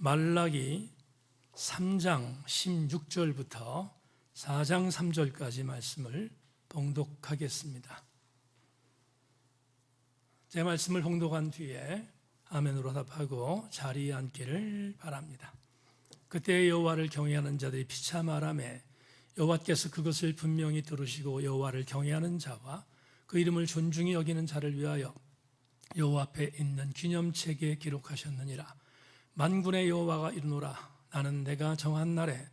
말라기 3장 16절부터 4장 3절까지 말씀을 봉독하겠습니다. 제 말씀을 봉독한 뒤에 아멘으로 답하고 자리에 앉기를 바랍니다. 그때 여호와를 경외하는 자들이 피차 말하매 여호와께서 그것을 분명히 들으시고 여호와를 경외하는 자와 그 이름을 존중히 여기는 자를 위하여 여호와 앞에 있는 기념책에 기록하셨느니라. 만군의 여호와가 이르노라. 나는 내가 정한 날에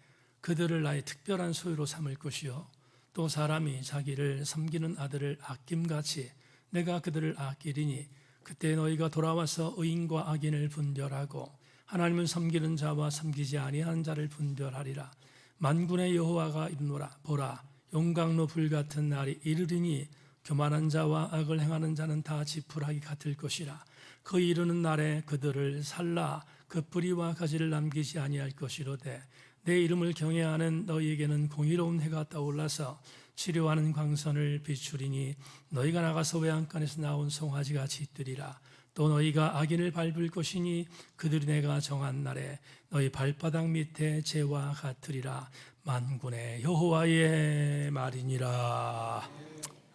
그들을 나의 특별한 소유로 삼을 것이요 또 사람이 자기를 섬기는 아들을 아낌같이 내가 그들을 아끼리니 그때 너희가 돌아와서 의인과 악인을 분별하고 하나님을 섬기는 자와 섬기지 아니하는 자를 분별하리라. 만군의 여호와가 이르노라. 보라, 용광로 불같은 날이 이르리니 교만한 자와 악을 행하는 자는 다 지푸라기 같을 것이라. 그 이르는 날에 그들을 살라 그 뿌리와 가지를 남기지 아니할 것이로되 내 이름을 경외하는 너희에게는 공의로운 해가 떠올라서 치료하는 광선을 비추리니 너희가 나가서 외양간에서 나온 송아지가 짖으리라. 또 너희가 악인을 밟을 것이니 그들이 내가 정한 날에 너희 발바닥 밑에 재와 같으리라. 만군의 여호와의 말이니라.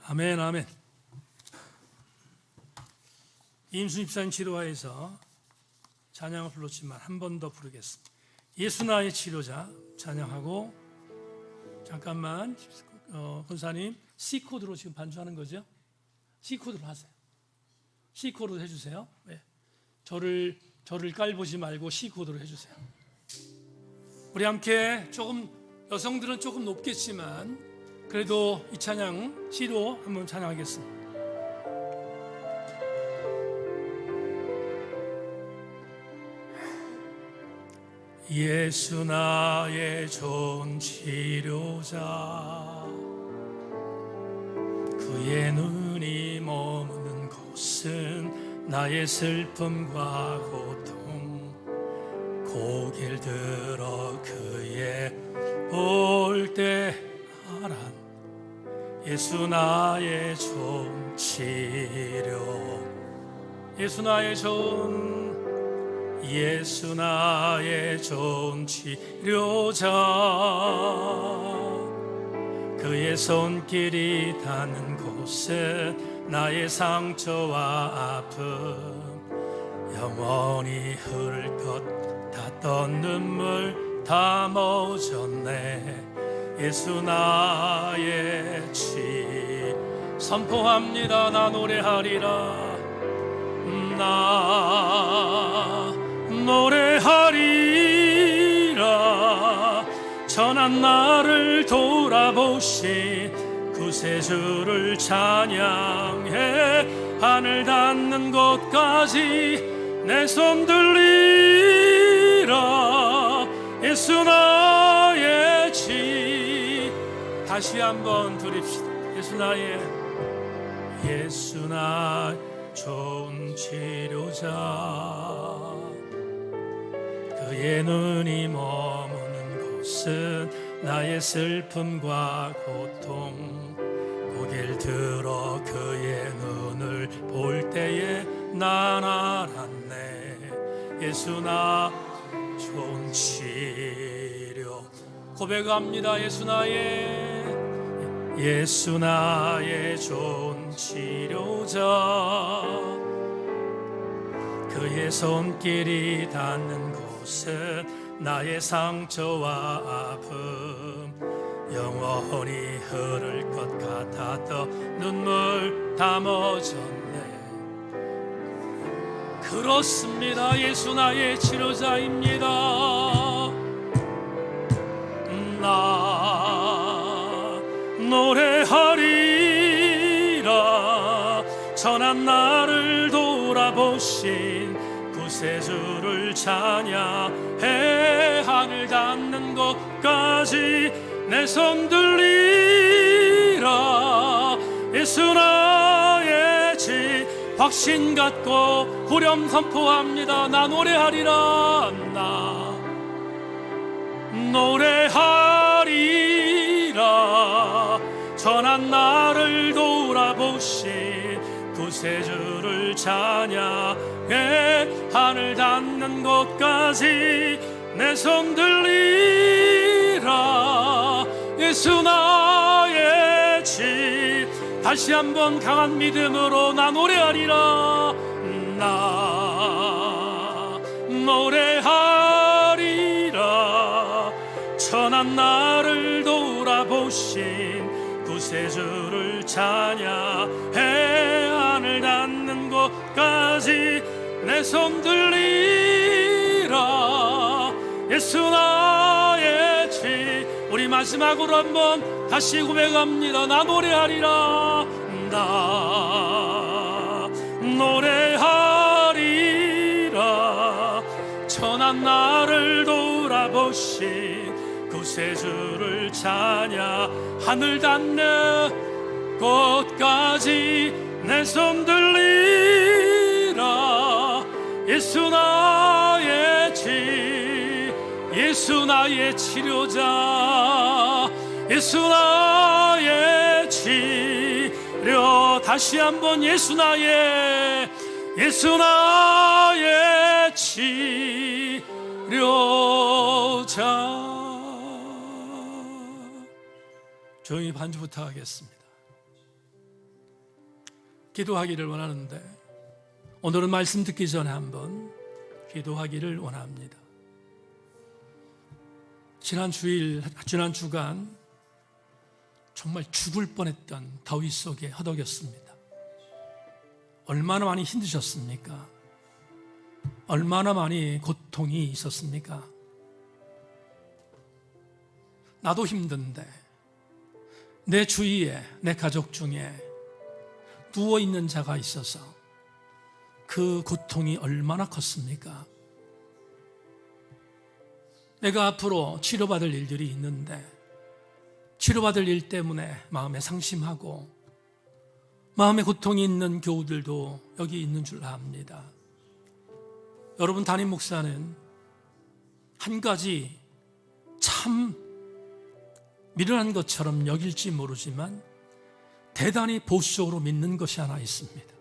아멘, 아멘. 임순 집사님 치료하에서 찬양을 불렀지만 한 번 더 부르겠습니다. 예수 나의 치료자 찬양하고, 잠깐만 권사님 C코드로 지금 반주하는 거죠? C코드로 하세요. C코드로 해주세요. 네. 저를 깔보지 말고 C코드로 해주세요. 우리 함께 조금, 여성들은 조금 높겠지만 그래도 이 찬양 C로 한번 찬양하겠습니다. 예수 나의 좋은 치료자, 그의 눈이 머무는 곳은 나의 슬픔과 고통, 고개를 들어 그의 볼 때 하란. 예수 나의 좋은 치료, 예수 나의 좋은 치료자, 그의 손길이 닿는 곳은 나의 상처와 아픔, 영원히 흐를 것 닿던 눈물 다 멎었네. 예수 나의 선포합니다. 나 노래하리라. 나 노래하리라. 전한 나를 돌아보신 구세주를 찬양해. 하늘 닿는 곳까지 내 손 들리라. 예수 나의 다시 한번 드립시다. 예수 나의 좋은 치료자, 그의 눈이 머무는 곳은 나의 슬픔과 고통, 고개를 들어 그의 눈을 볼 때에 난 알았네. 예수 나 좋은 치료 고백합니다. 예수 나의 좋은 치료자, 그의 손길이 닿는 곳은 나의 상처와 아픔, 영원히 흐를 것 같았던 눈물 다 멎었네. 그렇습니다. 예수 나의 치료자입니다. 나 노래하리라. 전한 나를 돌아보신 구세주를 찬양해. 하늘 닿는 곳까지 내 손 들리라. 예수 나의 확신 갖고 후렴 선포합니다. 나 노래하리라. 나 노래하리라. 전한 나를 돌아보신 구세주를 찬양해. 하늘 닿는 곳까지 내 손 들리라. 예수 나의 집. 다시 한번 강한 믿음으로 나 노래하리라. 나 노래하리라. 천한 나를 돌아보신 구세주를 찬양해. 하늘 닿는 곳까지 내 손 들리라. 예수 나의 집. 우리 마지막으로 한번 다시 고백합니다. 나 노래하리라. 나 노래하리라. 천한 나를 돌아보신 구세주를 찬양. 하늘 닿는 곳까지 내 손 들리라. 예수 나의 집. 예수 나의 치료자. 예수 나의 치료. 다시 한번 예수 나의 치료자. 조용히 반주 부탁하겠습니다. 기도하기를 원하는데 오늘은 말씀 듣기 전에 한번 기도하기를 원합니다. 지난 주간 정말 죽을 뻔했던 더위 속에 허덕였습니다. 얼마나 많이 힘드셨습니까? 얼마나 많이 고통이 있었습니까? 나도 힘든데 내 주위에, 내 가족 중에 누워있는 자가 있어서 그 고통이 얼마나 컸습니까? 내가 앞으로 치료받을 일들이 있는데 치료받을 일 때문에 마음에 상심하고 마음에 고통이 있는 교우들도 여기 있는 줄 압니다. 여러분, 담임 목사는 한 가지 참 미련한 것처럼 여길지 모르지만 대단히 보수적으로 믿는 것이 하나 있습니다.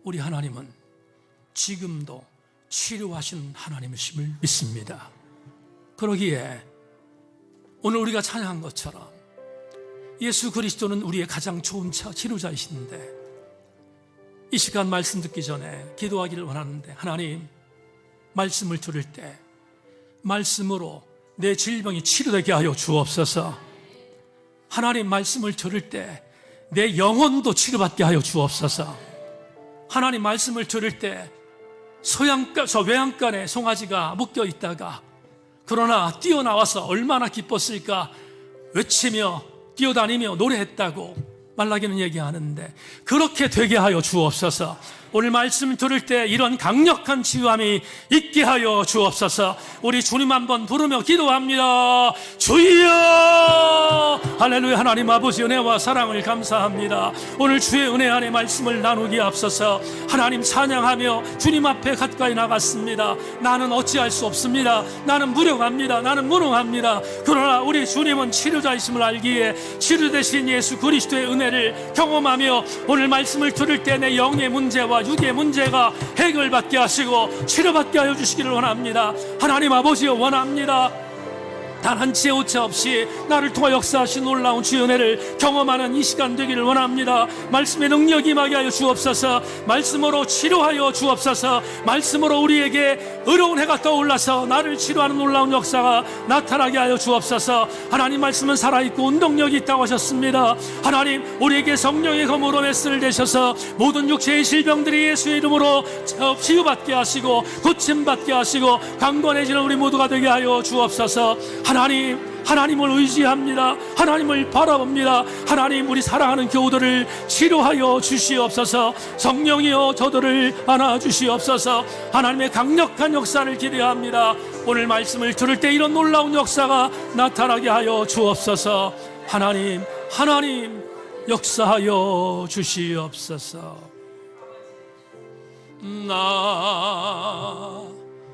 우리 하나님은 지금도 치료하시는 하나님이심을 믿습니다. 그러기에 오늘 우리가 찬양한 것처럼 예수 그리스도는 우리의 가장 좋은 치료자이신데 이 시간 말씀 듣기 전에 기도하기를 원하는데, 하나님, 말씀을 들을 때 말씀으로 내 질병이 치료되게 하여 주옵소서. 하나님, 말씀을 들을 때 내 영혼도 치료받게 하여 주옵소서. 하나님, 말씀을 들을 때 외양간에 송아지가 묶여 있다가 그러나 뛰어나와서 얼마나 기뻤을까 외치며 뛰어다니며 노래했다고 말라기는 얘기하는데 그렇게 되게 하여 주옵소서. 오늘 말씀 들을 때 이런 강력한 치유함이 있게 하여 주옵소서. 우리 주님 한번 부르며 기도합니다. 주여! 할렐루야. 하나님 아버지 은혜와 사랑을 감사합니다. 오늘 주의 은혜 안에 말씀을 나누기에 앞서서 하나님 찬양하며 주님 앞에 가까이 나갔습니다. 나는 어찌할 수 없습니다. 나는 무력합니다. 나는 무능합니다. 그러나 우리 주님은 치료자이심을 알기에 치료 되신 예수 그리스도의 은혜를 경험하며 오늘 말씀을 들을 때 내 영의 문제와 육의 문제가 해결받게 하시고 치료받게 하여 주시기를 원합니다. 하나님 아버지여, 원합니다. 단 한 치의 오차 없이 나를 통하 역사하신 놀라운 주의 은혜를 경험하는 이 시간 되기를 원합니다. 말씀의 능력이 임하게 하여 주옵소서. 말씀으로 치료하여 주옵소서. 말씀으로 우리에게 의로운 해가 떠올라서 나를 치료하는 놀라운 역사가 나타나게 하여 주옵소서. 하나님, 말씀은 살아있고 운동력이 있다고 하셨습니다. 하나님, 우리에게 성령의 검으로 메스를 대셔서 모든 육체의 질병들이 예수의 이름으로 치유받게 하시고 고침받게 하시고 강건해지는 우리 모두가 되게 하여 주옵소서. 하나님을 의지합니다. 하나님을 바라봅니다. 하나님, 우리 사랑하는 교우들을 치료하여 주시옵소서. 성령이여, 저들을 안아주시옵소서. 하나님의 강력한 역사를 기대합니다. 오늘 말씀을 들을 때 이런 놀라운 역사가 나타나게 하여 주옵소서. 하나님 역사하여 주시옵소서. 나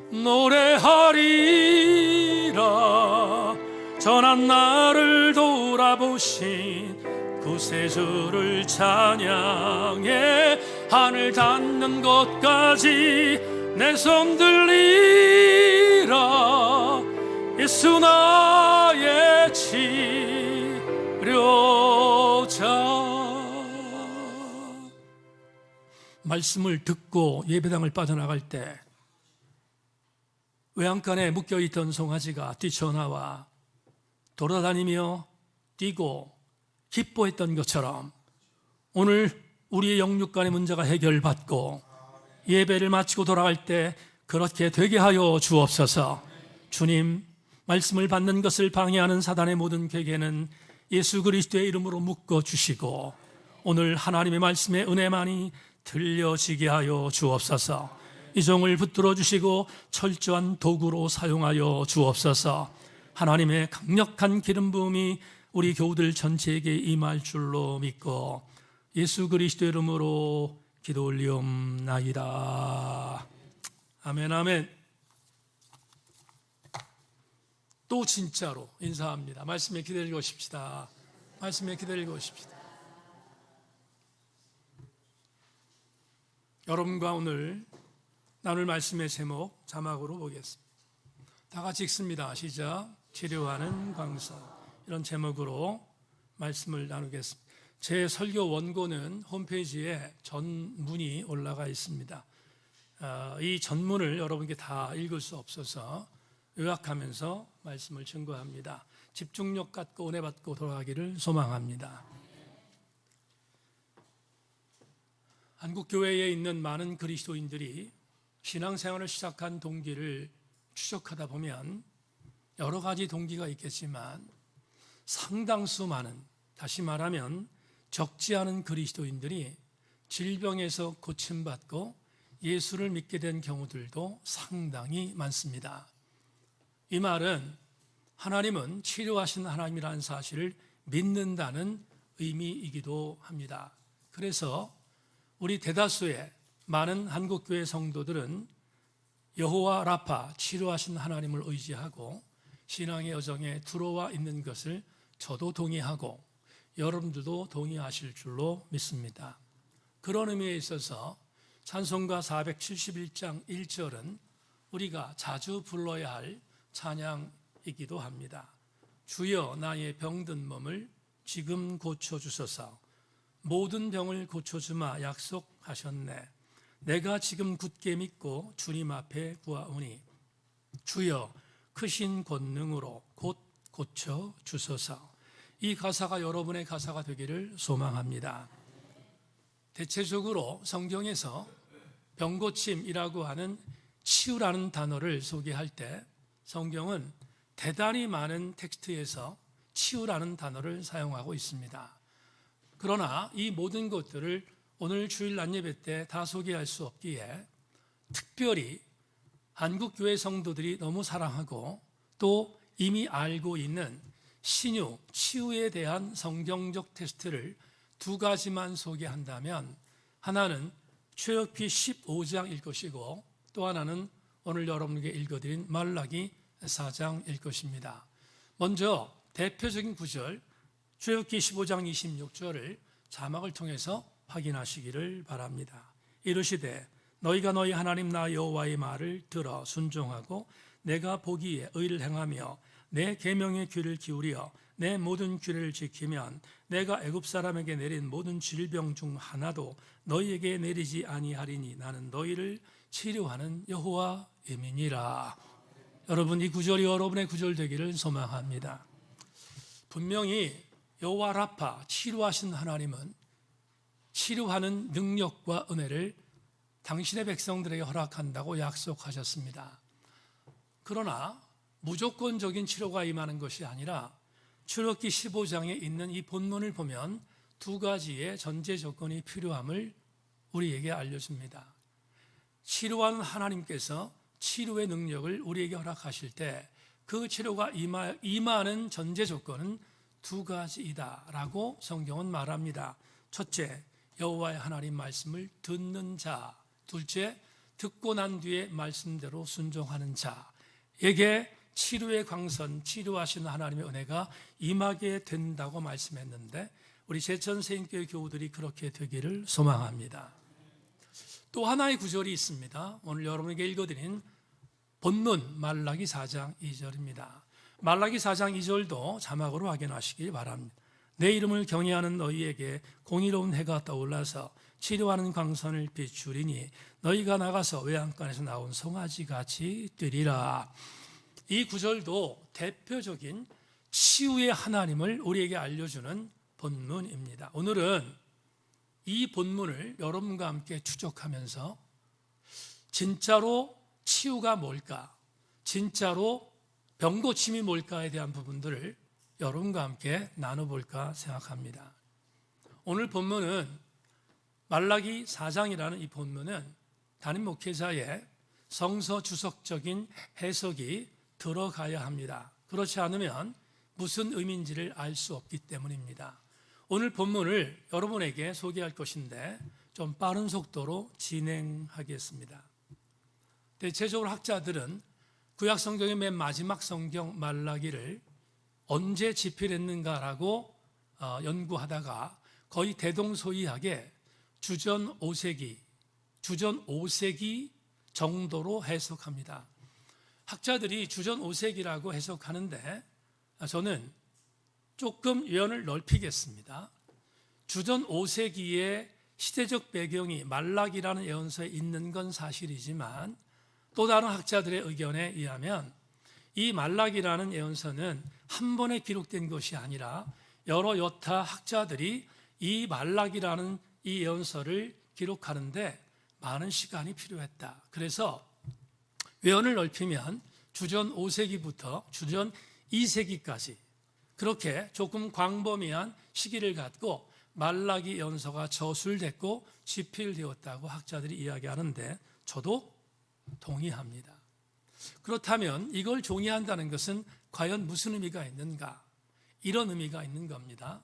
노래하리라. 전한 나를 돌아보신 구세주를 찬양해. 하늘 닿는 곳까지 내 손 들리라. 예수 나의 치료자. 말씀을 듣고 예배당을 빠져나갈 때 외양간에 묶여있던 송아지가 뛰쳐나와 돌아다니며 뛰고 기뻐했던 것처럼 오늘 우리의 영육간의 문제가 해결받고 예배를 마치고 돌아갈 때 그렇게 되게 하여 주옵소서. 주님, 말씀을 받는 것을 방해하는 사단의 모든 괴계는 예수 그리스도의 이름으로 묶어주시고 오늘 하나님의 말씀의 은혜만이 들려지게 하여 주옵소서. 이 종을 붙들어 주시고 철저한 도구로 사용하여 주옵소서. 하나님의 강력한 기름 부음이 우리 교우들 전체에게 임할 줄로 믿고 예수 그리스도의 이름으로 기도 올리옵나이다. 아멘, 아멘. 또 진짜로 인사합니다. 말씀에 기다리고 오십시다. 말씀에 기다리고 오십시다. 여러분과 오늘 나눌 말씀의 제목 자막으로 보겠습니다. 다 같이 읽습니다. 시작. 치료하는 강사. 이런 제목으로 말씀을 나누겠습니다. 제 설교 원고는 홈페이지에 전문이 올라가 있습니다. 이 전문을 여러분께 다 읽을 수 없어서 요약하면서 말씀을 증거합니다. 집중력 갖고 은혜 받고 돌아가기를 소망합니다. 한국 교회에 있는 많은 그리스도인들이 신앙생활을 시작한 동기를 추적하다 보면 여러 가지 동기가 있겠지만 상당수 많은, 다시 말하면 적지 않은 그리스도인들이 질병에서 고침받고 예수를 믿게 된 경우들도 상당히 많습니다. 이 말은 하나님은 치료하신 하나님이라는 사실을 믿는다는 의미이기도 합니다. 그래서 우리 대다수의 많은 한국교회 성도들은 여호와 라파, 치료하신 하나님을 의지하고 신앙의 여정에 들어와 있는 것을 저도 동의하고 여러분들도 동의하실 줄로 믿습니다. 그런 의미에 있어서 찬송가 471장 1절은 우리가 자주 불러야 할 찬양이기도 합니다. 주여 나의 병든 몸을 지금 고쳐주소서. 모든 병을 고쳐주마 약속하셨네. 내가 지금 굳게 믿고 주님 앞에 구하오니 주여 크신 권능으로 곧 고쳐주소서. 이 가사가 여러분의 가사가 되기를 소망합니다. 대체적으로 성경에서 병고침이라고 하는 치유라는 단어를 소개할 때 성경은 대단히 많은 텍스트에서 치유라는 단어를 사용하고 있습니다. 그러나 이 모든 것들을 오늘 주일 낮예배 때 다 소개할 수 없기에 특별히 한국교회 성도들이 너무 사랑하고 또 이미 알고 있는 신유, 치유에 대한 성경적 테스트를 두 가지만 소개한다면 하나는 출애굽기 15장일 것이고 또 하나는 오늘 여러분에게 읽어드린 말라기 4장일 것입니다. 먼저 대표적인 구절 출애굽기 15장 26절을 자막을 통해서 확인하시기를 바랍니다. 이르시되 너희가 너희 하나님 나 여호와의 말을 들어 순종하고 내가 보기에 의를 행하며 내 계명의 귀를 기울여 내 모든 규례를 지키면 내가 애굽 사람에게 내린 모든 질병 중 하나도 너희에게 내리지 아니하리니 나는 너희를 치료하는 여호와임이니라. 여러분, 이 구절이 여러분의 구절 되기를 소망합니다. 분명히 여호와 라파, 치료하신 하나님은 치료하는 능력과 은혜를 당신의 백성들에게 허락한다고 약속하셨습니다. 그러나 무조건적인 치료가 임하는 것이 아니라 출애굽기 15장에 있는 이 본문을 보면 두 가지의 전제 조건이 필요함을 우리에게 알려줍니다. 치료하는 하나님께서 치료의 능력을 우리에게 허락하실 때 그 치료가 임하는 전제 조건은 두 가지이다라고 성경은 말합니다. 첫째, 여호와의 하나님 말씀을 듣는 자. 둘째, 듣고 난 뒤에 말씀대로 순종하는 자에게 치료의 광선, 치료하시는 하나님의 은혜가 임하게 된다고 말씀했는데 우리 제천세인교회 교우들이 그렇게 되기를 소망합니다. 또 하나의 구절이 있습니다. 오늘 여러분에게 읽어드린 본문 말라기 4장 2절입니다. 말라기 4장 2절도 자막으로 확인하시기 바랍니다. 내 이름을 경외하는 너희에게 공의로운 해가 떠올라서 치료하는 광선을 비추리니 너희가 나가서 외양간에서 나온 송아지같이 뛰리라. 이 구절도 대표적인 치유의 하나님을 우리에게 알려주는 본문입니다. 오늘은 이 본문을 여러분과 함께 추적하면서 진짜로 치유가 뭘까? 진짜로 병고침이 뭘까에 대한 부분들을 여러분과 함께 나눠볼까 생각합니다. 오늘 본문은 말라기 4장이라는 이 본문은 담임 목회자의 성서 주석적인 해석이 들어가야 합니다. 그렇지 않으면 무슨 의미인지를 알 수 없기 때문입니다. 오늘 본문을 여러분에게 소개할 것인데 좀 빠른 속도로 진행하겠습니다. 대체적으로 학자들은 구약 성경의 맨 마지막 성경 말라기를 언제 집필했는가라고 연구하다가 거의 대동소이하게 주전 5세기 정도로 해석합니다. 학자들이 주전 5세기라고 해석하는데 저는 조금 예언을 넓히겠습니다. 주전 5세기의 시대적 배경이 말라기라는 예언서에 있는 건 사실이지만 또 다른 학자들의 의견에 의하면 이 말라기라는 예언서는 한 번에 기록된 것이 아니라 여러 여타 학자들이 이 말라기라는 이 예언서를 기록하는데 많은 시간이 필요했다. 그래서 예언을 넓히면 주전 5세기부터 주전 2세기까지 그렇게 조금 광범위한 시기를 갖고 말라기 예언서가 저술됐고 집필되었다고 학자들이 이야기하는데 저도 동의합니다. 그렇다면 이걸 종이한다는 것은 과연 무슨 의미가 있는가? 이런 의미가 있는 겁니다.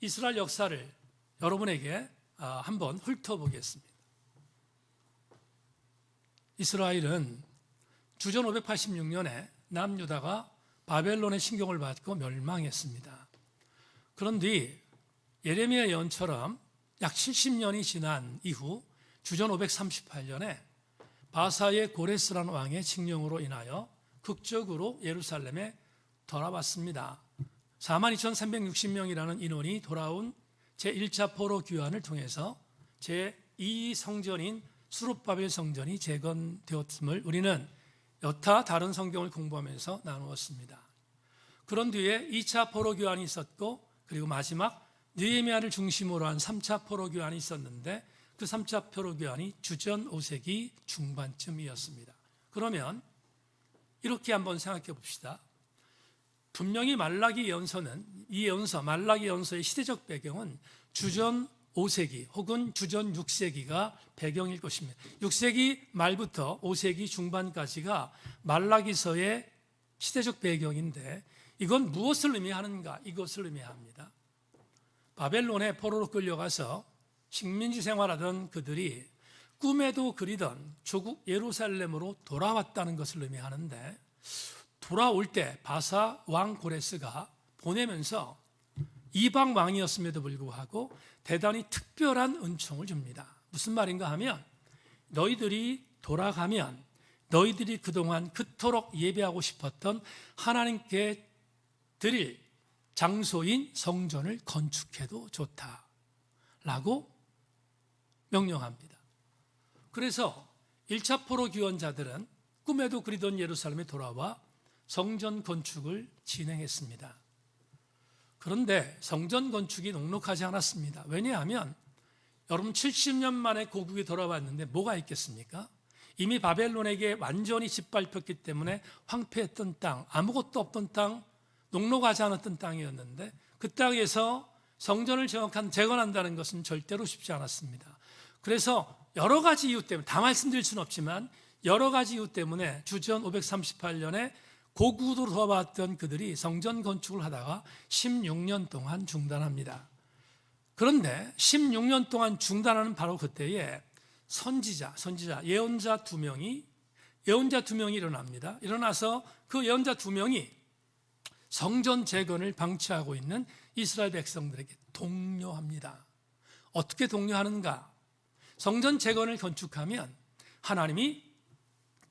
이스라엘 역사를 여러분에게 한번 훑어보겠습니다. 이스라엘은 주전 586년에 남유다가 바벨론의 신경을 받고 멸망했습니다. 그런 뒤 예레미야 예언처럼 약 70년이 지난 이후 주전 538년에 바사의 고레스라는 왕의 칙령으로 인하여 극적으로 예루살렘에 돌아왔습니다. 42,360명이라는 인원이 돌아온 제1차 포로 귀환을 통해서 제2 성전인 수룹바벨 성전이 재건되었음을 우리는 여타 다른 성경을 공부하면서 나누었습니다. 그런 뒤에 2차 포로 교환이 있었고 그리고 마지막 느헤미야를 중심으로 한 3차 포로 교환이 있었는데 그 3차 포로 교환이 주전 5세기 중반쯤이었습니다. 그러면 이렇게 한번 생각해 봅시다. 분명히 말라기 예언서는 이 예언서 말라기 예언서의 시대적 배경은 주전 5세기 혹은 주전 6세기가 배경일 것입니다. 6세기 말부터 5세기 중반까지가 말라기서의 시대적 배경인데 이건 무엇을 의미하는가? 이것을 의미합니다. 바벨론에 포로로 끌려가서 식민지 생활하던 그들이 꿈에도 그리던 조국 예루살렘으로 돌아왔다는 것을 의미하는데 돌아올 때 바사 왕 고레스가 보내면서 이방 왕이었음에도 불구하고 대단히 특별한 은총을 줍니다. 무슨 말인가 하면 너희들이 돌아가면 너희들이 그동안 그토록 예배하고 싶었던 하나님께 드릴 장소인 성전을 건축해도 좋다라고 명령합니다. 그래서 1차 포로 귀환자들은 꿈에도 그리던 예루살렘에 돌아와 성전 건축을 진행했습니다. 그런데 성전 건축이 녹록하지 않았습니다. 왜냐하면 여러분 70년 만에 고국에 돌아왔는데 뭐가 있겠습니까? 이미 바벨론에게 완전히 짓밟혔기 때문에 황폐했던 땅, 아무것도 없던 땅, 녹록하지 않았던 땅이었는데 그 땅에서 성전을 재건한다는 것은 절대로 쉽지 않았습니다. 그래서 여러 가지 이유 때문에 다 말씀드릴 수는 없지만 여러 가지 이유 때문에 주전 538년에 고국으로 돌아왔던 그들이 성전 건축을 하다가 16년 동안 중단합니다. 그런데 16년 동안 중단하는 바로 그때에 선지자, 예언자 두 명이 일어납니다. 일어나서 그 예언자 두 명이 성전 재건을 방치하고 있는 이스라엘 백성들에게 독려합니다. 어떻게 독려하는가? 성전 재건을 건축하면 하나님이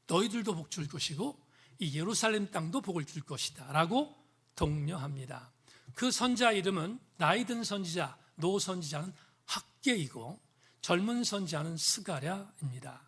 너희들도 복 줄 것이고 이 예루살렘 땅도 복을 줄 것이다 라고 독려합니다. 그 선지자 이름은 나이 든 선지자, 노 선지자는 학개이고 젊은 선지자는 스가랴입니다.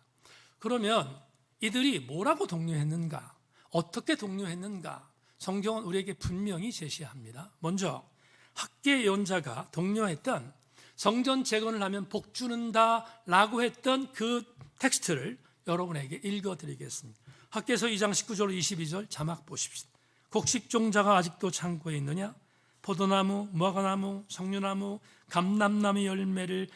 그러면 이들이 뭐라고 독려했는가? 어떻게 독려했는가? 성경은 우리에게 분명히 제시합니다. 먼저 학개 예언자가 독려했던 성전 재건을 하면 복 주는다 라고 했던 그 텍스트를 여러분에게 읽어드리겠습니다. 학개서 2장 19절 22절 자막 보십시오. 곡식종자가 아직도 창고에 있느냐? 포도나무, 무화과나무, 석류나무, 감람나무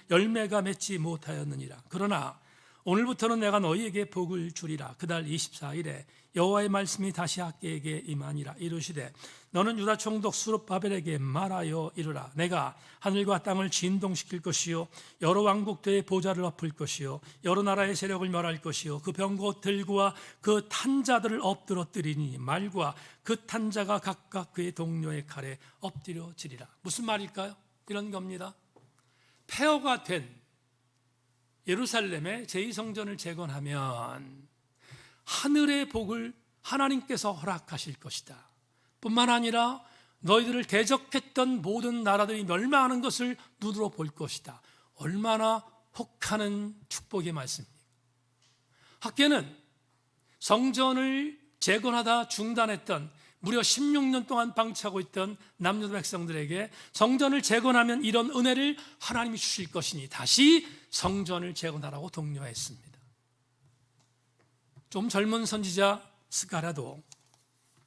열매가 맺지 못하였느니라. 그러나 오늘부터는 내가 너희에게 복을 주리라. 그달 24일에 여호와의 말씀이 다시 학개에게 임하니라. 이르시되 너는 유다 총독 스룹바벨에게 말하여 이르라. 내가 하늘과 땅을 진동시킬 것이요 여러 왕국들의 보좌를 엎을 것이요 여러 나라의 세력을 멸할 것이요 그 병고 들고와 그 탄자들을 엎드러뜨리니 말과 그 탄자가 각각 그의 동료의 칼에 엎드려지리라. 무슨 말일까요? 이런 겁니다. 폐허가 된 예루살렘의 제2성전을 재건하면 하늘의 복을 하나님께서 허락하실 것이다. 뿐만 아니라 너희들을 대적했던 모든 나라들이 멸망하는 것을 눈으로 볼 것이다. 얼마나 혹하는 축복의 말씀입니까? 학개는 성전을 재건하다 중단했던 무려 16년 동안 방치하고 있던 남유다 백성들에게 성전을 재건하면 이런 은혜를 하나님이 주실 것이니 다시 성전을 재건하라고 독려했습니다. 좀 젊은 선지자 스가랴도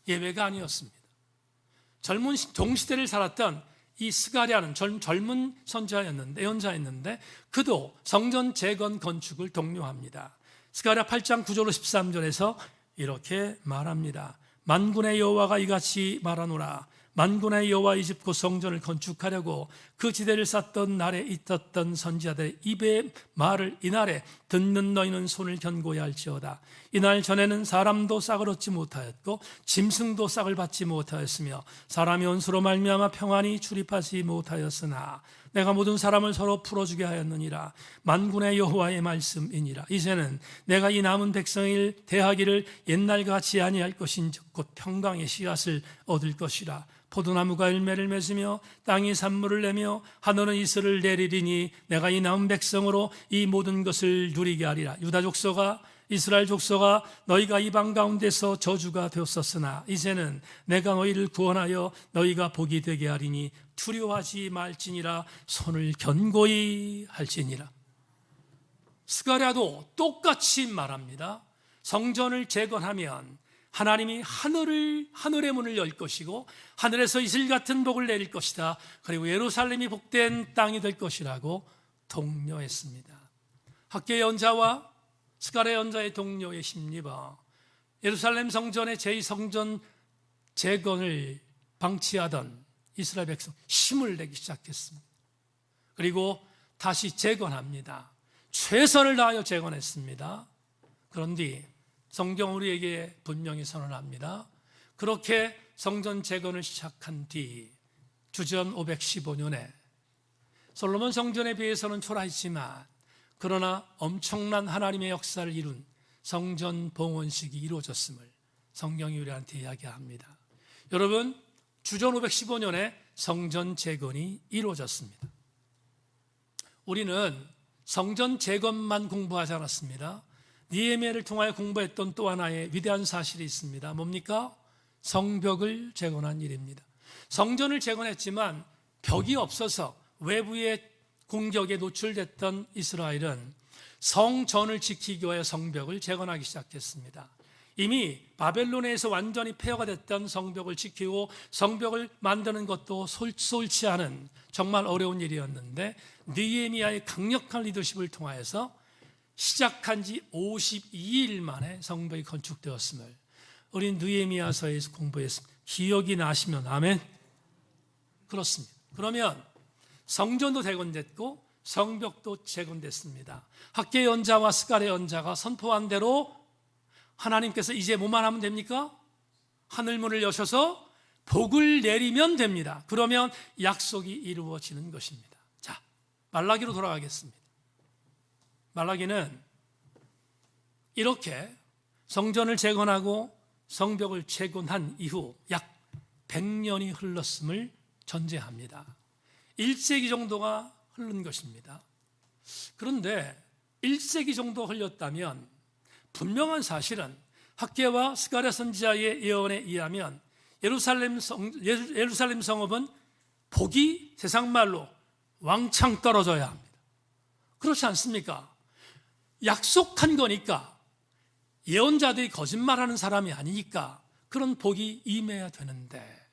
예외가 아니었습니다. 젊은 동시대를 살았던 이 스가랴는 젊은 예언자였는데 그도 성전 재건 건축을 독려합니다. 스가랴 8장 9절로 13절에서 이렇게 말합니다. 만군의 여호와가 이같이 말하노라. 만군의 여호와 이 집 곧 성전을 건축하려고 그 지대를 쌓던 날에 있었던 선지자들의 입의 말을 이날에 듣는 너희는 손을 견고해야 할지어다. 이날 전에는 사람도 싹을 얻지 못하였고 짐승도 싹을 받지 못하였으며 사람이 원수로 말미암아 평안히 출입하지 못하였으나 내가 모든 사람을 서로 풀어주게 하였느니라. 만군의 여호와의 말씀이니라. 이제는 내가 이 남은 백성을 대하기를 옛날같이 아니할 것인즉 곧 평강의 씨앗을 얻을 것이라. 포도나무가 열매를 맺으며 땅이 산물을 내며 하늘은 이슬을 내리리니 내가 이 남은 백성으로 이 모든 것을 누리게 하리라. 유다 족속아 이스라엘 족속아 너희가 이방 가운데서 저주가 되었었으나 이제는 내가 너희를 구원하여 너희가 복이 되게 하리니 두려워하지 말지니라. 손을 견고히 할지니라. 스가랴도 똑같이 말합니다. 성전을 재건하면 하나님이 하늘의 문을 열 것이고 하늘에서 이슬 같은 복을 내릴 것이다. 그리고 예루살렘이 복된 땅이 될 것이라고 독려했습니다. 학개 예언자와 스가랴 예언자의 동료의 심리가 예루살렘 성전의 제2성전 재건을 방치하던 이스라엘 백성 힘을 내기 시작했습니다. 그리고 다시 재건합니다. 최선을 다하여 재건했습니다. 그런데 성경 우리에게 분명히 선언합니다. 그렇게 성전 재건을 시작한 뒤 주전 515년에 솔로몬 성전에 비해서는 초라했지만 그러나 엄청난 하나님의 역사를 이룬 성전 봉헌식이 이루어졌음을 성경이 우리한테 이야기합니다. 여러분, 주전 515년에 성전 재건이 이루어졌습니다. 우리는 성전 재건만 공부하지 않았습니다. 느헤미야를 통하여 공부했던 또 하나의 위대한 사실이 있습니다. 뭡니까? 성벽을 재건한 일입니다. 성전을 재건했지만 벽이 없어서 외부의 공격에 노출됐던 이스라엘은 성전을 지키기 위하여 성벽을 재건하기 시작했습니다. 이미 바벨론에서 완전히 폐허가 됐던 성벽을 지키고 성벽을 만드는 것도 솔치 않은 정말 어려운 일이었는데 느헤미야의 강력한 리더십을 통하여서 시작한 지 52일 만에 성벽이 건축되었음을 우리 느헤미야서에서 공부했습니다. 기억이 나시면 아멘. 그렇습니다. 그러면 성전도 재건됐고 성벽도 재건됐습니다. 학개 예언자와 스가랴 예언자가 선포한 대로 하나님께서 이제 뭐만 하면 됩니까? 하늘문을 여셔서 복을 내리면 됩니다. 그러면 약속이 이루어지는 것입니다. 자, 말라기로 돌아가겠습니다. 말라기는 이렇게 성전을 재건하고 성벽을 재건한 이후 약 100년이 흘렀음을 전제합니다. 1세기 정도가 흐른 것입니다. 그런데 1세기 정도 흘렸다면 분명한 사실은 학개와 스가랴 선지자의 예언에 의하면 예루살렘 성읍은 복이 세상말로 왕창 떨어져야 합니다. 그렇지 않습니까? 약속한 거니까, 예언자들이 거짓말하는 사람이 아니니까 그런 복이 임해야 되는데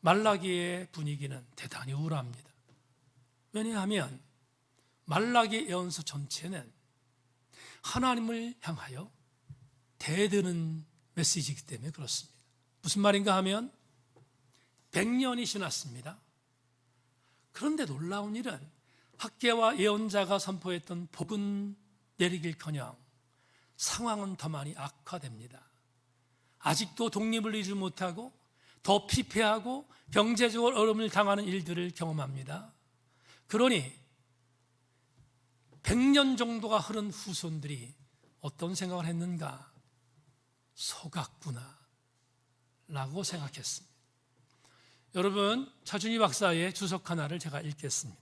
말라기의 분위기는 대단히 우울합니다. 왜냐하면 말라기 예언서 전체는 하나님을 향하여 대드는 메시지이기 때문에 그렇습니다. 무슨 말인가 하면 100년이 지났습니다. 그런데 놀라운 일은 학개와 예언자가 선포했던 복은 내리길커녕 상황은 더 많이 악화됩니다. 아직도 독립을 이루지 못하고 더 피폐하고 경제적으로 어려움을 당하는 일들을 경험합니다. 그러니 100년 정도가 흐른 후손들이 어떤 생각을 했는가? 속았구나 라고 생각했습니다. 여러분, 차준희 박사의 주석 하나를 제가 읽겠습니다.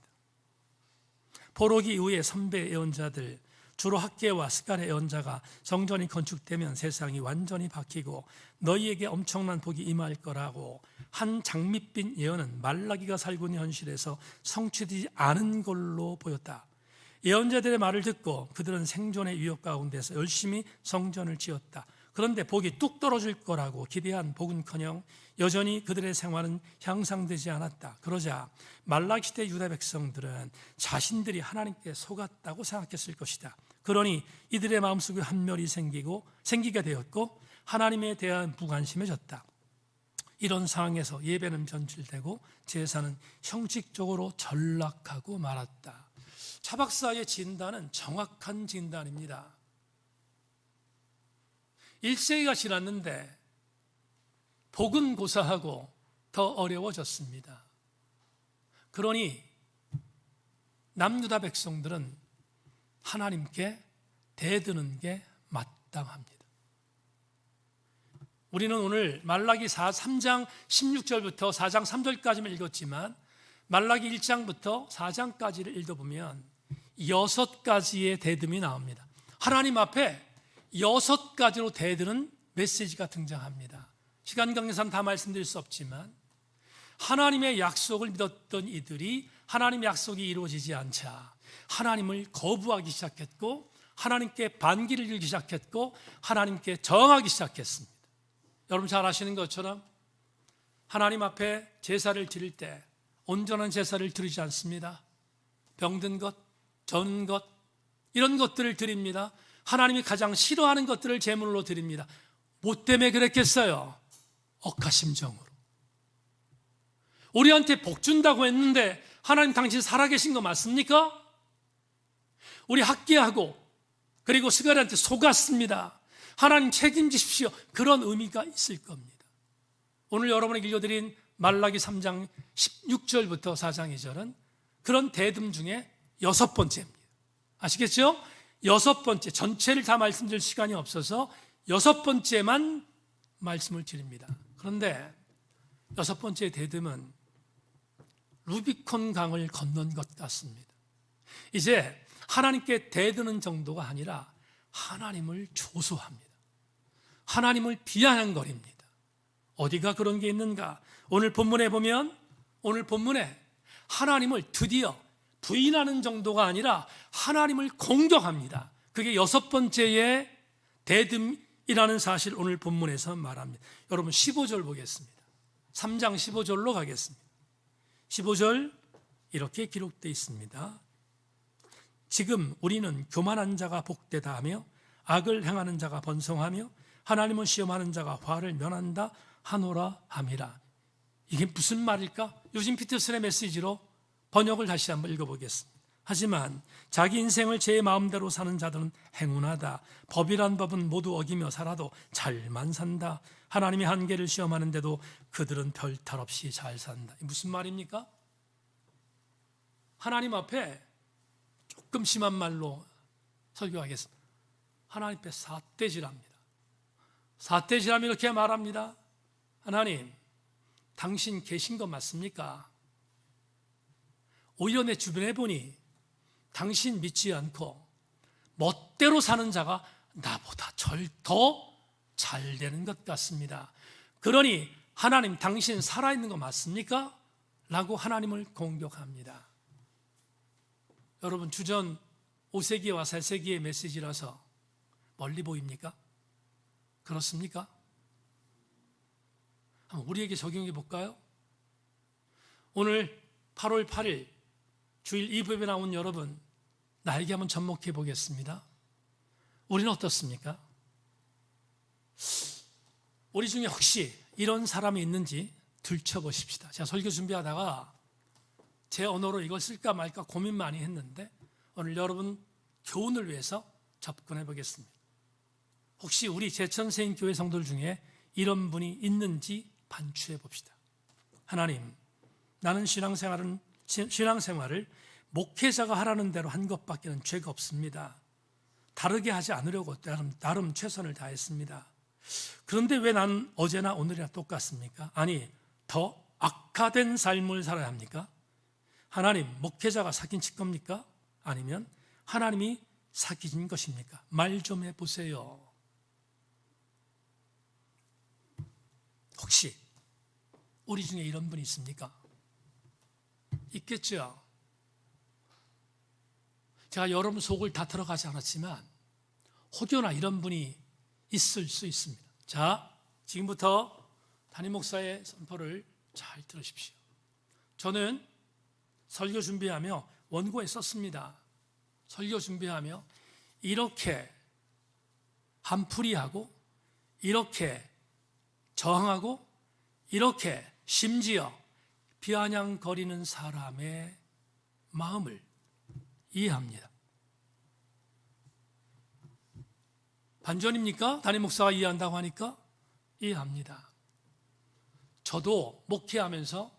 포로기 이후에 선배 예언자들, 주로 학개와 스가랴 예언자가 성전이 건축되면 세상이 완전히 바뀌고 너희에게 엄청난 복이 임할 거라고 한 장밋빛 예언은 말라기가 살고 있는 현실에서 성취되지 않은 걸로 보였다. 예언자들의 말을 듣고 그들은 생존의 위협 가운데서 열심히 성전을 지었다. 그런데 복이 뚝 떨어질 거라고 기대한 복은커녕 여전히 그들의 생활은 향상되지 않았다. 그러자 말라기 시대 유다 백성들은 자신들이 하나님께 속았다고 생각했을 것이다. 그러니 이들의 마음속에 한멸이 생기게 되었고 하나님에 대한 무관심해졌다. 이런 상황에서 예배는 변질되고 제사는 형식적으로 전락하고 말았다. 차 박사의 진단은 정확한 진단입니다. 1세기가 지났는데 복은 고사하고 더 어려워졌습니다. 그러니 남유다 백성들은 하나님께 대드는 게 마땅합니다. 우리는 오늘 말라기 3장 16절부터 4장 3절까지만 읽었지만 말라기 1장부터 4장까지를 읽어보면 6가지의 대듬이 나옵니다. 하나님 앞에 6가지로 대드는 메시지가 등장합니다. 시간 관계상 다 말씀드릴 수 없지만 하나님의 약속을 믿었던 이들이 하나님의 약속이 이루어지지 않자 하나님을 거부하기 시작했고 하나님께 반기를 들기 시작했고 하나님께 저항하기 시작했습니다. 여러분 잘 아시는 것처럼 하나님 앞에 제사를 드릴 때 온전한 제사를 드리지 않습니다. 병든 것, 전 것, 이런 것들을 드립니다. 하나님이 가장 싫어하는 것들을 제물로 드립니다. 뭐 때문에 그랬겠어요? 억하심정으로. 우리한테 복 준다고 했는데 하나님 당신 살아계신 거 맞습니까? 우리 학개하고 그리고 스가랴한테 속았습니다. 하나님 책임지십시오. 그런 의미가 있을 겁니다. 오늘 여러분에게 읽어드린 말라기 3장 16절부터 4장 2절은 그런 대듬 중에 6번째입니다. 아시겠죠? 6번째, 전체를 다 말씀드릴 시간이 없어서 6번째만 말씀을 드립니다. 그런데 6번째 대듬은 루비콘 강을 건넌 것 같습니다. 이제 하나님께 대드는 정도가 아니라 하나님을 조소합니다. 하나님을 비아냥거립니다. 어디가 그런 게 있는가? 오늘 본문에 보면 오늘 본문에 하나님을 드디어 부인하는 정도가 아니라 하나님을 공격합니다. 그게 6번째의 대듬이라는 사실 오늘 본문에서 말합니다. 여러분 15절 보겠습니다. 3장 15절로 가겠습니다. 15절 이렇게 기록되어 있습니다. 지금 우리는 교만한 자가 복되다 하며 악을 행하는 자가 번성하며 하나님을 시험하는 자가 화를 면한다 하노라 함이라. 이게 무슨 말일까? 유진 피터슨의 메시지로 번역을 다시 한번 읽어보겠습니다. 하지만 자기 인생을 제 마음대로 사는 자들은 행운하다. 법이란 법은 모두 어기며 살아도 잘만 산다. 하나님의 한계를 시험하는데도 그들은 별 탈 없이 잘 산다. 무슨 말입니까? 하나님 앞에 조금 심한 말로 설교하겠습니다. 하나님 앞에 삿대질합니다. 삿대질하며 이렇게 말합니다. 하나님, 당신 계신 거 맞습니까? 오히려 내 주변에 보니 당신 믿지 않고 멋대로 사는 자가 나보다 더 잘 되는 것 같습니다. 그러니 하나님, 당신 살아있는 거 맞습니까? 라고 하나님을 공격합니다. 여러분, 주전 5세기와 4세기의 메시지라서 멀리 보입니까? 그렇습니까? 한번 우리에게 적용해 볼까요? 오늘 8월 8일 주일 2부에 나온 여러분, 나에게 한번 접목해 보겠습니다. 우리는 어떻습니까? 우리 중에 혹시 이런 사람이 있는지 들춰보십시다. 제가 설교 준비하다가 제 언어로 이걸 쓸까 말까 고민 많이 했는데 오늘 여러분 교훈을 위해서 접근해 보겠습니다. 혹시 우리 제천세인교회 성도들 중에 이런 분이 있는지 반추해 봅시다. 하나님, 나는 신앙생활을 목회자가 하라는 대로 한 것밖에는 죄가 없습니다. 다르게 하지 않으려고 나름 최선을 다했습니다. 그런데 왜 난 어제나 오늘이나 똑같습니까? 아니, 더 악화된 삶을 살아야 합니까? 하나님, 목회자가 사기친 겁니까? 아니면 하나님이 사기친 것입니까? 말 좀 해보세요. 혹시 우리 중에 이런 분이 있습니까? 있겠죠. 제가 여러분 속을 다 들어가지 않았지만 혹여나 이런 분이 있을 수 있습니다. 자, 지금부터 담임 목사의 선포를 잘 들으십시오. 저는 설교 준비하며 원고에 썼습니다. 설교 준비하며 이렇게 한풀이하고 이렇게 저항하고 이렇게 심지어 비아냥거리는 사람의 마음을 이해합니다. 반전입니까? 담임 목사가 이해한다고 하니까 이해합니다. 저도 목회하면서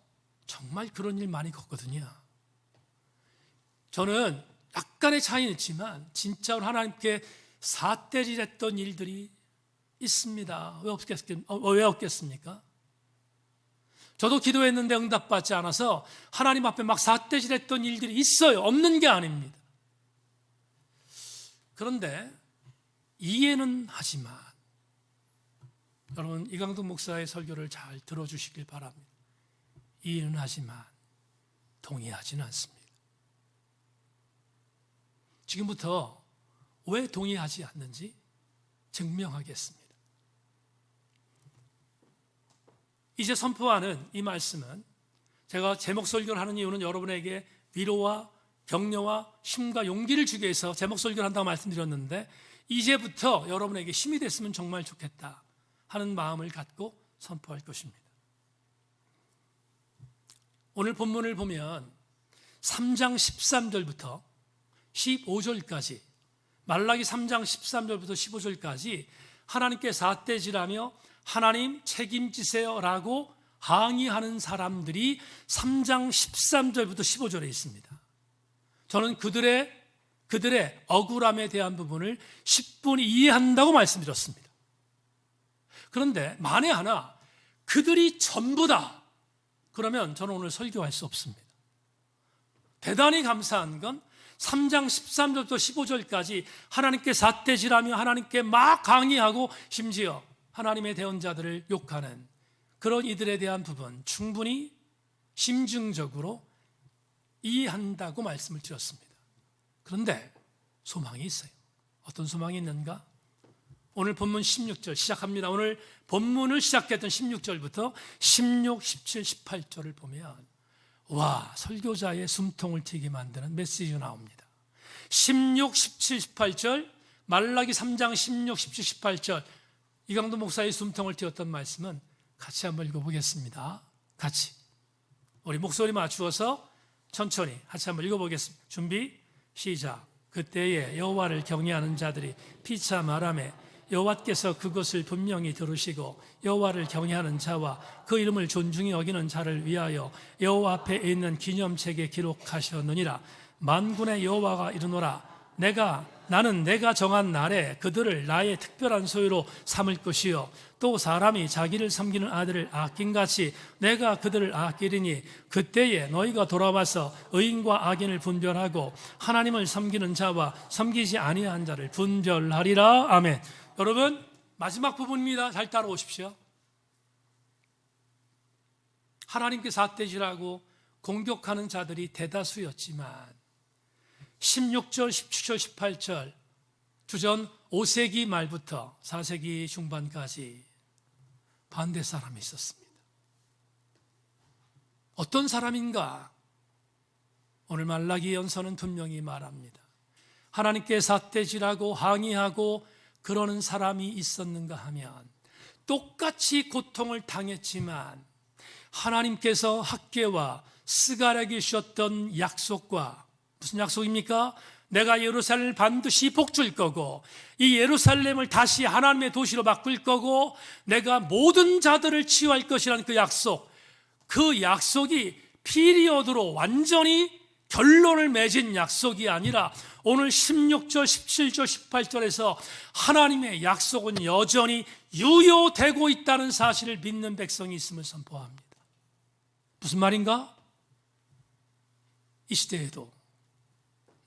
정말 그런 일 많이 겪거든요. 저는 약간의 차이는 있지만 진짜로 하나님께 삿대질했던 일들이 있습니다. 왜 없겠습니까? 저도 기도했는데 응답받지 않아서 하나님 앞에 막 삿대질했던 일들이 있어요. 없는 게 아닙니다. 그런데 이해는 하지만 여러분, 이강동 목사의 설교를 잘 들어주시길 바랍니다. 이해는 하지만 동의하지는 않습니다. 지금부터 왜 동의하지 않는지 증명하겠습니다. 이제 선포하는 이 말씀은 제가 제목 설교를 하는 이유는 여러분에게 위로와 격려와 힘과 용기를 주기 위해서 제목 설교를 한다고 말씀드렸는데 이제부터 여러분에게 힘이 됐으면 정말 좋겠다 하는 마음을 갖고 선포할 것입니다. 오늘 본문을 보면 3장 13절부터 15절까지 말라기 3장 13절부터 15절까지 하나님께 삿대질하며 하나님 책임지세요 라고 항의하는 사람들이 3장 13절부터 15절에 있습니다. 저는 그들의 억울함에 대한 부분을 10분이 이해한다고 말씀드렸습니다. 그런데 만에 하나 그들이 전부다 그러면 저는 오늘 설교할 수 없습니다. 대단히 감사한 건 3장 13절부터 15절까지 하나님께 삿대질하며 하나님께 막 강의하고 심지어 하나님의 대언자들을 욕하는 그런 이들에 대한 부분 충분히 심증적으로 이해한다고 말씀을 드렸습니다. 그런데 소망이 있어요. 어떤 소망이 있는가? 오늘 본문 16절 시작합니다. 오늘 본문을 시작했던 16절부터 16, 17, 18절을 보면 와, 설교자의 숨통을 튀게 만드는 메시지가 나옵니다. 16, 17, 18절 말라기 3장 16, 17, 18절 이강도 목사의 숨통을 튀었던 말씀은 같이 한번 읽어보겠습니다. 같이 우리 목소리 맞추어서 천천히 같이 한번 읽어보겠습니다. 준비 시작. 그때에 여호와를 경외하는 자들이 피차 말하매 여호와께서 그것을 분명히 들으시고 여호와를 경외하는 자와 그 이름을 존중히 여기는 자를 위하여 여호와 앞에 있는 기념책에 기록하셨느니라. 만군의 여호와가 이르노라. 나는 내가 정한 날에 그들을 나의 특별한 소유로 삼을 것이요 또 사람이 자기를 섬기는 아들을 아낀같이 내가 그들을 아끼리니 그때에 너희가 돌아와서 의인과 악인을 분별하고 하나님을 섬기는 자와 섬기지 아니한 자를 분별하리라. 아멘. 여러분, 마지막 부분입니다. 잘 따라오십시오. 하나님께 삿대질하고 공격하는 자들이 대다수였지만 16절, 17절, 18절 주전 5세기 말부터 4세기 중반까지 반대 사람이 있었습니다. 어떤 사람인가? 오늘 말라기 연서는 분명히 말합니다. 하나님께 삿대질하고 항의하고 그러는 사람이 있었는가 하면 똑같이 고통을 당했지만 하나님께서 학개와 스가랴에게 주셨던 약속과 무슨 약속입니까? 내가 예루살렘을 반드시 복줄 거고 이 예루살렘을 다시 하나님의 도시로 바꿀 거고 내가 모든 자들을 치유할 것이라는 그 약속, 그 약속이 피리어드로 완전히 결론을 맺은 약속이 아니라 오늘 16절, 17절, 18절에서 하나님의 약속은 여전히 유효되고 있다는 사실을 믿는 백성이 있음을 선포합니다. 무슨 말인가? 이 시대에도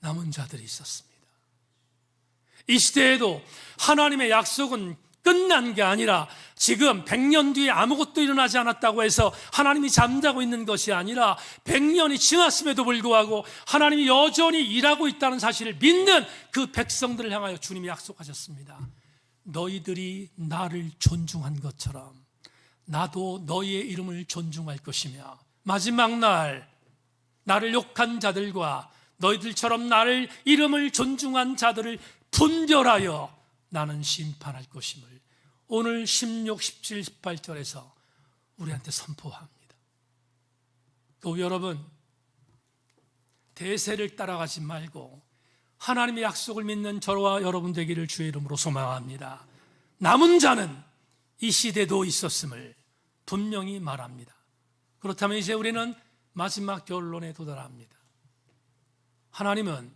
남은 자들이 있었습니다. 이 시대에도 하나님의 약속은 끝난 게 아니라 지금 100년 뒤에 아무것도 일어나지 않았다고 해서 하나님이 잠자고 있는 것이 아니라 100년이 지났음에도 불구하고 하나님이 여전히 일하고 있다는 사실을 믿는 그 백성들을 향하여 주님이 약속하셨습니다. 너희들이 나를 존중한 것처럼 나도 너희의 이름을 존중할 것이며 마지막 날 나를 욕한 자들과 너희들처럼 나를 이름을 존중한 자들을 분별하여 나는 심판할 것임을 오늘 16, 17, 18절에서 우리한테 선포합니다. 또 여러분, 대세를 따라가지 말고 하나님의 약속을 믿는 저와 여러분 되기를 주의 이름으로 소망합니다. 남은 자는 이 시대도 있었음을 분명히 말합니다. 그렇다면 이제 우리는 마지막 결론에 도달합니다. 하나님은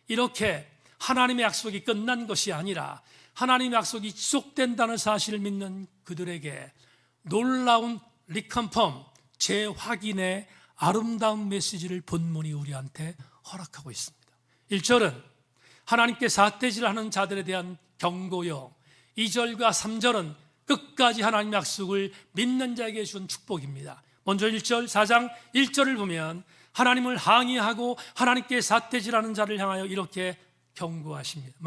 이렇게 하나님의 약속이 끝난 것이 아니라 하나님의 약속이 지속된다는 사실을 믿는 그들에게 놀라운 리컨펌, 재확인의 아름다운 메시지를 본문이 우리한테 허락하고 있습니다. 1절은 하나님께 삿대질하는 자들에 대한 경고요, 2절과 3절은 끝까지 하나님 약속을 믿는 자에게 준 축복입니다. 먼저 1절, 4장 1절을 보면 하나님을 항의하고 하나님께 삿대질하는 자를 향하여 이렇게 경고하십니다.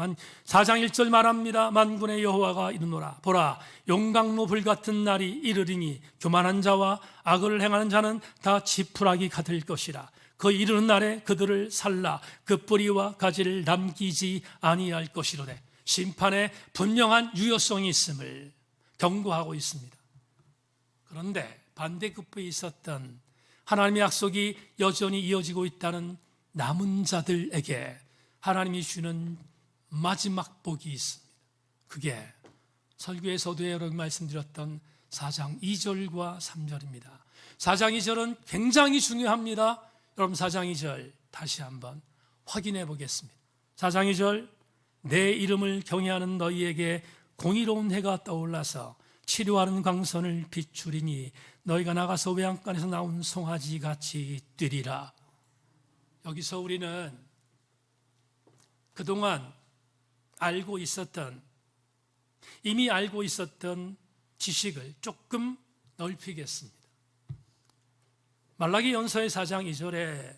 4장 1절 말합니다. 만군의 여호와가 이르노라. 보라, 용광로 불같은 날이 이르리니 교만한 자와 악을 행하는 자는 다 지푸라기 같을 것이라. 그 이르는 날에 그들을 살라 그 뿌리와 가지를 남기지 아니할 것이로되. 심판에 분명한 유효성이 있음을 경고하고 있습니다. 그런데 반대급부에 있었던 하나님의 약속이 여전히 이어지고 있다는 남은 자들에게 하나님이 주는 마지막 복이 있습니다. 그게 설교에서도 여러 말씀드렸던 4장 2절과 3절입니다. 4장 2절은 굉장히 중요합니다. 여러분 4장 2절 다시 한번 확인해 보겠습니다. 4장 2절, 내 이름을 경외하는 너희에게 공의로운 해가 떠올라서 치료하는 광선을 비추리니 너희가 나가서 외양간에서 나온 송아지 같이 뛰리라. 여기서 우리는 그동안 이미 알고 있었던 지식을 조금 넓히겠습니다. 말라기 연서의 4장 2절에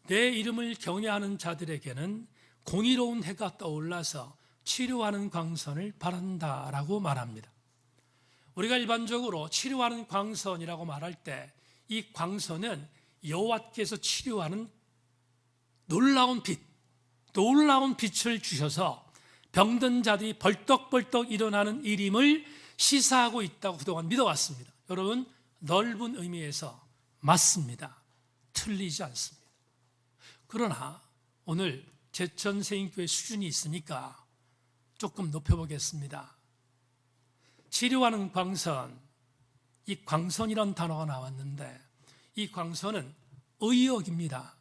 내 이름을 경외하는 자들에게는 공의로운 해가 떠올라서 치료하는 광선을 바란다라고 말합니다. 우리가 일반적으로 치료하는 광선이라고 말할 때 이 광선은 여호와께서 치료하는 놀라운 빛을 주셔서 병든 자들이 벌떡벌떡 일어나는 일임을 시사하고 있다고 그동안 믿어왔습니다. 여러분, 넓은 의미에서 맞습니다. 틀리지 않습니다. 그러나 오늘 제천세인교회 수준이 있으니까 조금 높여보겠습니다. 치료하는 광선, 이 광선이란 단어가 나왔는데 이 광선은 의역입니다.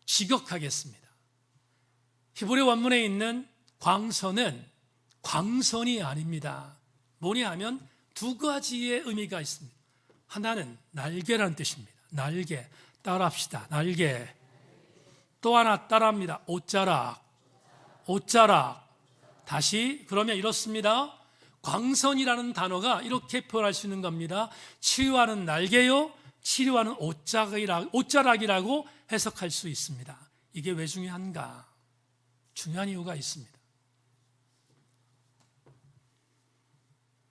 직역하겠습니다. 히브리 원문에 있는 광선은 광선이 아닙니다. 뭐냐 하면 두 가지의 의미가 있습니다. 하나는 날개라는 뜻입니다. 날개, 따라합시다. 날개. 또 하나 따라합니다. 옷자락. 옷자락. 다시 그러면 이렇습니다. 광선이라는 단어가 이렇게 표현할 수 있는 겁니다. 치유하는 날개요, 치료하는 옷자락이라고 해석할 수 있습니다. 이게 왜 중요한가? 중요한 이유가 있습니다.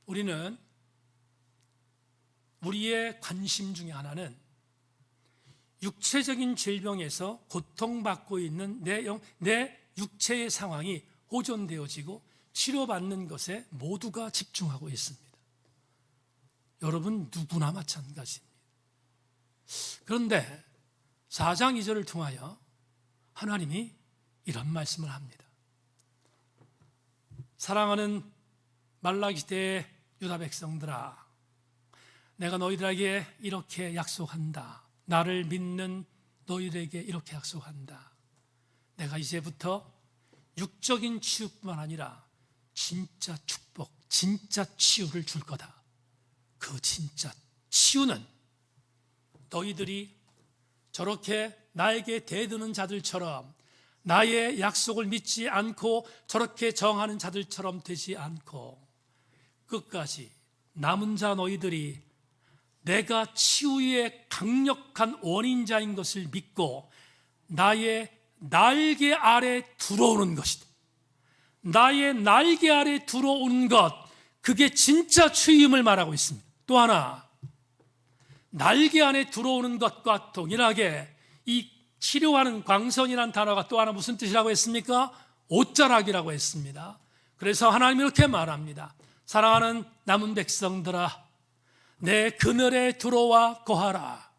우리는 우리의 관심 중에 하나는 육체적인 질병에서 고통받고 있는 내 육체의 상황이 호전되어지고 치료받는 것에 모두가 집중하고 있습니다. 여러분 누구나 마찬가지입니다. 그런데 4장 2절을 통하여 하나님이 이런 말씀을 합니다. 사랑하는 말라기 시대의 유다 백성들아, 내가 너희들에게 이렇게 약속한다. 나를 믿는 너희들에게 이렇게 약속한다. 내가 이제부터 육적인 치유뿐만 아니라 진짜 축복, 진짜 치유를 줄 거다. 그 진짜 치유는 너희들이 저렇게 나에게 대드는 자들처럼, 나의 약속을 믿지 않고 저렇게 정하는 자들처럼 되지 않고 끝까지 남은 자 너희들이 내가 치유의 강력한 원인자인 것을 믿고 나의 날개 아래 들어오는 것이다. 나의 날개 아래 들어오는 것, 그게 진짜 치유임을 말하고 있습니다. 또 하나, 날개 안에 들어오는 것과 동일하게 이 치료하는 광선이라는 단어가 또 하나 무슨 뜻이라고 했습니까? 옷자락이라고 했습니다. 그래서 하나님이 이렇게 말합니다. 사랑하는 남은 백성들아, 내 그늘에 들어와 거하라.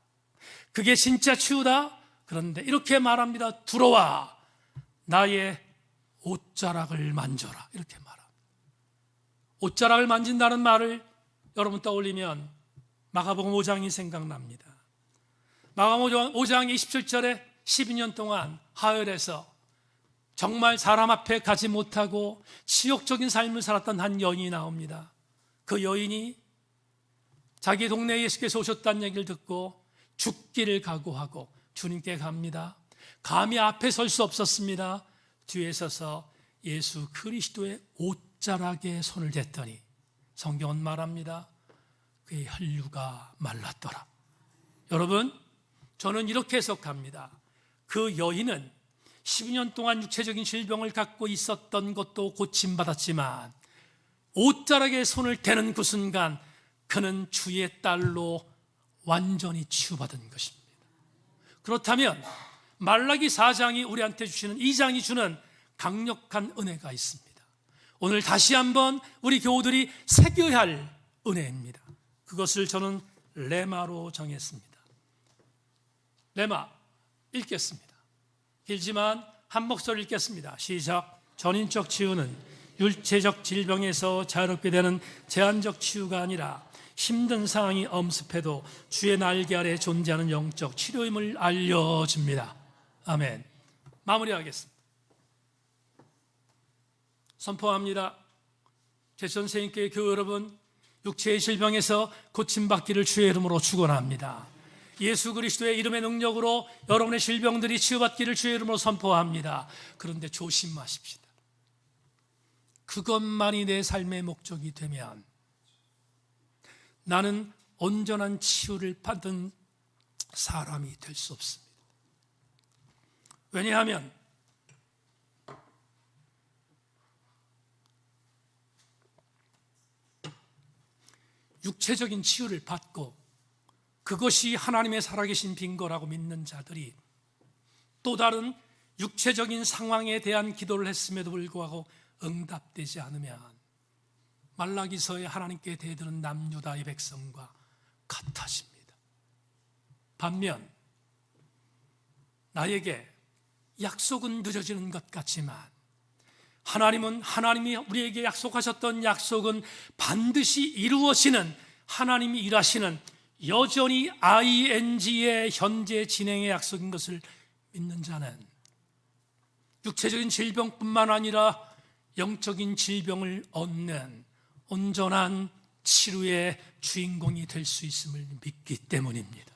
그게 진짜 치유다. 그런데 이렇게 말합니다. 들어와 나의 옷자락을 만져라. 이렇게 말합니다. 옷자락을 만진다는 말을 여러분 떠올리면 마가복음 5장이 생각납니다. 마가복음 5장 27절에 12년 동안 하혈에서 정말 사람 앞에 가지 못하고 치욕적인 삶을 살았던 한 여인이 나옵니다. 그 여인이 자기 동네에 예수께서 오셨다는 얘기를 듣고 죽기를 각오하고 주님께 갑니다. 감히 앞에 설 수 없었습니다. 뒤에 서서 예수 그리스도의 옷자락에 손을 댔더니 성경은 말합니다. 그의 혈류가 말랐더라. 여러분, 저는 이렇게 해석합니다. 그 여인은 12년 동안 육체적인 질병을 갖고 있었던 것도 고침받았지만 옷자락에 손을 대는 그 순간 그는 주의 딸로 완전히 치유받은 것입니다. 그렇다면 말라기 4장이 우리한테 주시는 2장이 주는 강력한 은혜가 있습니다. 오늘 다시 한번 우리 교우들이 새겨야 할 은혜입니다. 그것을 저는 레마로 정했습니다. 레마 읽겠습니다. 길지만 한 목소리 읽겠습니다. 시작. 전인적 치유는 육체적 질병에서 자유롭게 되는 제한적 치유가 아니라 힘든 상황이 엄습해도 주의 날개 아래 존재하는 영적 치료임을 알려줍니다. 아멘. 마무리하겠습니다. 선포합니다. 제천생인교회 교회 여러분, 육체의 질병에서 고침받기를 주의 이름으로 축원합니다. 예수 그리스도의 이름의 능력으로 여러분의 질병들이 치유받기를 주의 이름으로 선포합니다. 그런데 조심하십시다. 그것만이 내 삶의 목적이 되면 나는 온전한 치유를 받은 사람이 될 수 없습니다. 왜냐하면 육체적인 치유를 받고 그것이 하나님의 살아계신 빈거라고 믿는 자들이 또 다른 육체적인 상황에 대한 기도를 했음에도 불구하고 응답되지 않으면 말라기서에 하나님께 대드는 남유다의 백성과 같아집니다. 반면 나에게 약속은 늦어지는 것 같지만 하나님이 우리에게 약속하셨던 약속은 반드시 이루어지는, 하나님이 일하시는 여전히 ING의 현재 진행의 약속인 것을 믿는 자는 육체적인 질병뿐만 아니라 영적인 질병을 얻는 온전한 치료의 주인공이 될 수 있음을 믿기 때문입니다.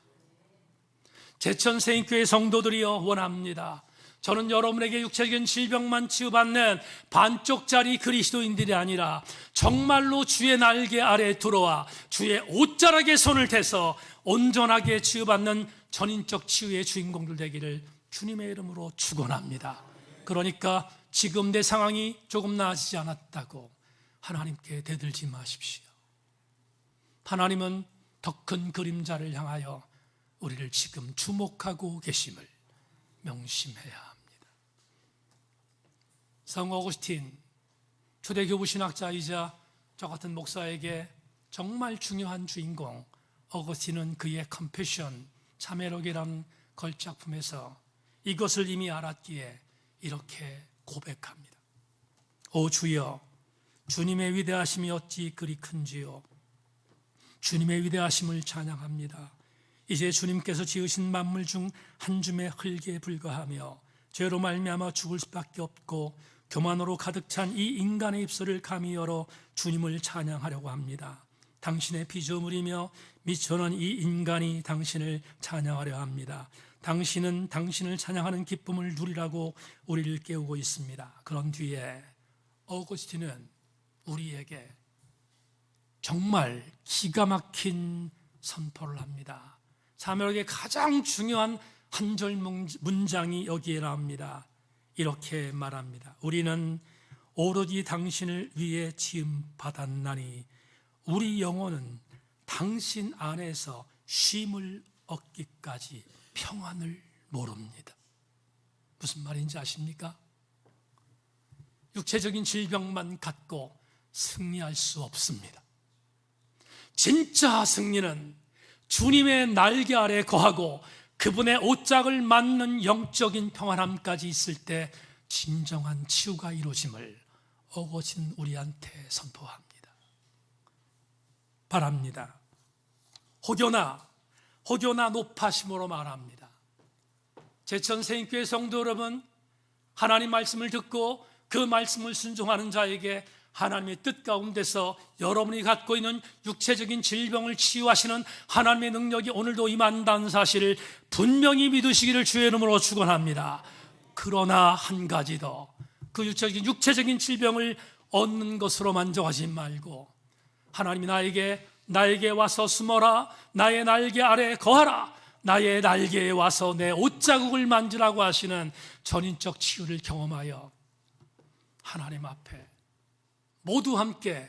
제천세인교회 성도들이여 원합니다. 저는 여러분에게 육체적인 질병만 치유받는 반쪽짜리 그리스도인들이 아니라 정말로 주의 날개 아래 들어와 주의 옷자락에 손을 대서 온전하게 치유받는 전인적 치유의 주인공들 되기를 주님의 이름으로 축원합니다. 그러니까 지금 내 상황이 조금 나아지지 않았다고 하나님께 대들지 마십시오. 하나님은 더 큰 그림자를 향하여 우리를 지금 주목하고 계심을 명심해야 합니다. 성 어거스틴, 초대교부 신학자이자 저 같은 목사에게 정말 중요한 주인공 어거스틴은 그의 컴패션, 참회록이라는 걸작품에서 이것을 이미 알았기에 이렇게 고백합니다. 오 주여, 주님의 위대하심이 어찌 그리 큰지요. 주님의 위대하심을 찬양합니다. 이제 주님께서 지으신 만물 중 한 줌의 흙에 불과하며 죄로 말미암아 죽을 수밖에 없고 교만으로 가득 찬 이 인간의 입술을 감히 열어 주님을 찬양하려고 합니다. 당신의 피조물이며 미천한 이 인간이 당신을 찬양하려 합니다. 당신은 당신을 찬양하는 기쁨을 누리라고 우리를 깨우고 있습니다. 그런 뒤에 어거스틴은 우리에게 정말 기가 막힌 선포를 합니다. 사명의 가장 중요한 한 절 문장이 여기에 나옵니다. 이렇게 말합니다. 우리는 오로지 당신을 위해 지음 받았나니 우리 영혼은 당신 안에서 쉼을 얻기까지 평안을 모릅니다. 무슨 말인지 아십니까? 육체적인 질병만 갖고 승리할 수 없습니다. 진짜 승리는 주님의 날개 아래 거하고 그분의 옷짝을 맞는 영적인 평안함까지 있을 때 진정한 치유가 이루어짐을 어거진 우리한테 선포합니다. 바랍니다. 혹여나 높아심으로 말합니다. 제천세인교회 성도 여러분, 하나님 말씀을 듣고 그 말씀을 순종하는 자에게 하나님의 뜻 가운데서 여러분이 갖고 있는 육체적인 질병을 치유하시는 하나님의 능력이 오늘도 임한다는 사실을 분명히 믿으시기를 주의 이름으로 축원합니다. 그러나 한 가지 더, 그 육체적인 질병을 얻는 것으로 만족하지 말고 하나님이 나에게 와서 숨어라, 나의 날개 아래 거하라, 나의 날개에 와서 내 옷자국을 만지라고 하시는 전인적 치유를 경험하여 하나님 앞에 모두 함께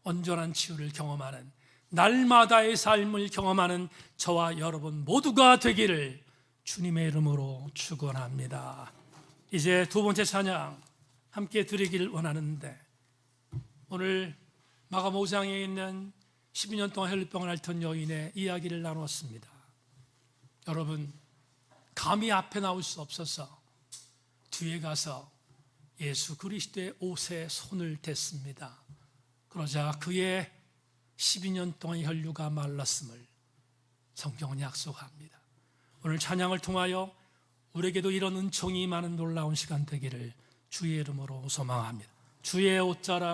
온전한 치유를 경험하는 날마다의 삶을 경험하는 저와 여러분 모두가 되기를 주님의 이름으로 축원합니다. 이제 두 번째 찬양 함께 드리기를 원하는데, 오늘 마가음 5장에 있는 12년 동안 혈루병을 앓던 여인의 이야기를 나눴습니다. 여러분, 감히 앞에 나올 수 없어서 뒤에 가서 예수 그리스도의 옷에 손을 댔습니다. 그러자 그의 12년 동안 혈류가 말랐음을 성경은 약속합니다. 오늘 찬양을 통하여 우리에게도 이런 은총이 많은 놀라운 시간 되기를 주의 이름으로 소망합니다. 주의 옷자락